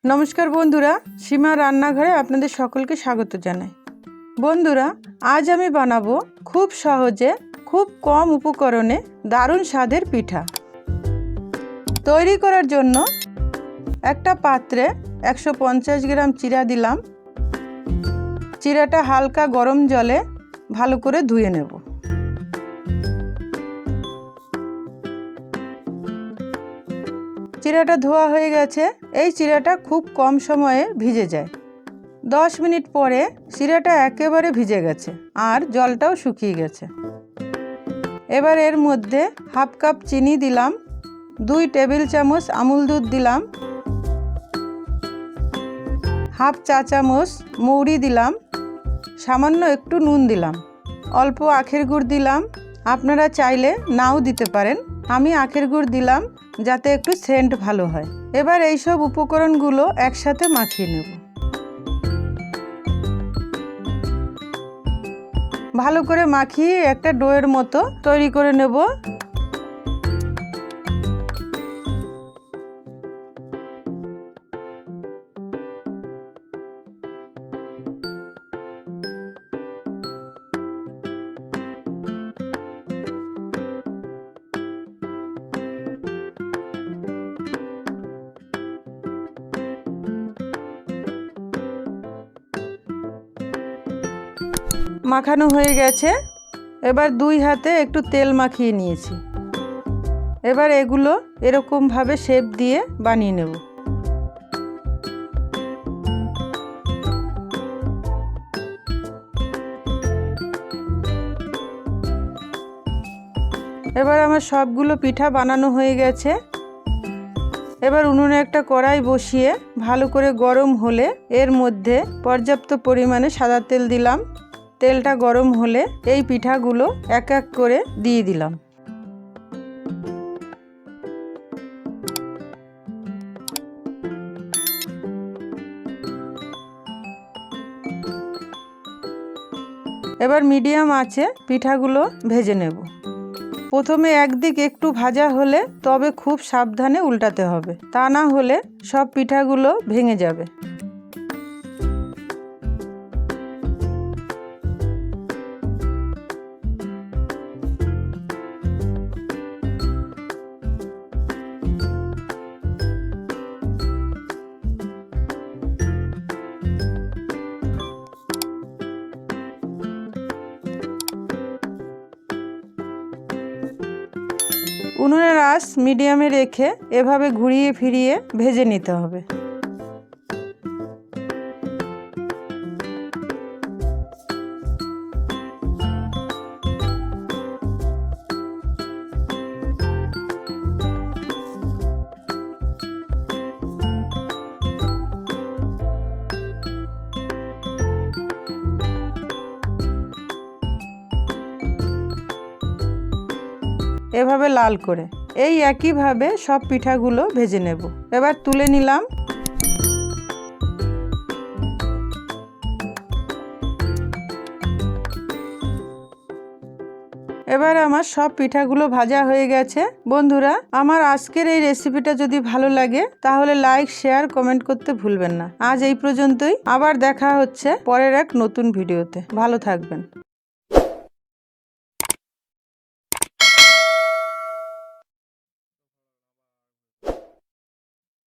नमस्कार बंधुरा सीमार रान्नाघरे आपनादेर सकलके स्वागत जानाई। बंधुरा आज आमी बानाबो खूब सहजे खूब कम उपकरणे दारुण स्वादेर पिठा। तैरी करार जोन्नो एकटा पात्रे 150 ग्राम चिरा दिलाम। चिराटा हालका गरम जले भालो करे धुए नेब। चिराटा धोया हये गेछे। এই চিরাটা খুব কম সময়ে ভিজে যায়। 10 মিনিট পরে চিরাটা একেবারে ভিজে গেছে আর জলটাও শুকিয়ে গেছে। এবার এর মধ্যে হাফ কাপ চিনি দিলাম, 2 টেবিল চামচ আমুল দুধ দিলাম, হাফ চা চামচ মৌরি দিলাম, সামান্য একটু নুন দিলাম, অল্প আখের গুড় দিলাম। আপনারা চাইলে নাও দিতে পারেন। আমি আখের গুড় দিলাম যাতে একটু সেন্ট ভালো হয়। এবার এই সব উপকরণগুলো একসাথে মাখিয়ে নেব। ভালো করে মাখিয়ে একটা ডোয়ের মতো তৈরি করে নেব। মাখানো হয়ে গেছে। এবার দুই হাতে একটু তেল মাখিয়ে নিয়েছি। এবার এগুলো এরকম ভাবে শেপ দিয়ে বানিয়ে নেব। এবার আমার সবগুলো পিঠা বানানো হয়ে গেছে। এবার উনুনে একটা কড়াই বসিয়ে ভালো করে গরম হলে এর মধ্যে পর্যাপ্ত পরিমাণে সাদা তেল দিলাম। তেলটা গরম হলে এই পিঠাগুলো এক এক করে দিয়ে দিলাম। এবার মিডিয়াম আঁচে পিঠাগুলো ভেজে নেব। প্রথমে একদিক একটু ভাজা হলে তবে খুব সাবধানে উল্টাতে হবে, তা না হলে সব পিঠাগুলো ভেঙে যাবে। উনুনের আঁচ মিডিয়ামে রেখে এভাবে ঘুরিয়ে ফিরিয়ে ভেজে নিতে হবে। এভাবে লাল করে এই একইভাবে সব পিঠাগুলো ভেজে নেব। এবার তুলে নিলাম। এবার আমার সব পিঠাগুলো ভাজা হয়ে গেছে। বন্ধুরা, আমার আজকের এই রেসিপিটা যদি ভালো লাগে তাহলে লাইক, শেয়ার, কমেন্ট করতে ভুলবেন না। আজ এই পর্যন্তই। আবার দেখা হচ্ছে পরের এক নতুন ভিডিওতে। ভালো থাকবেন।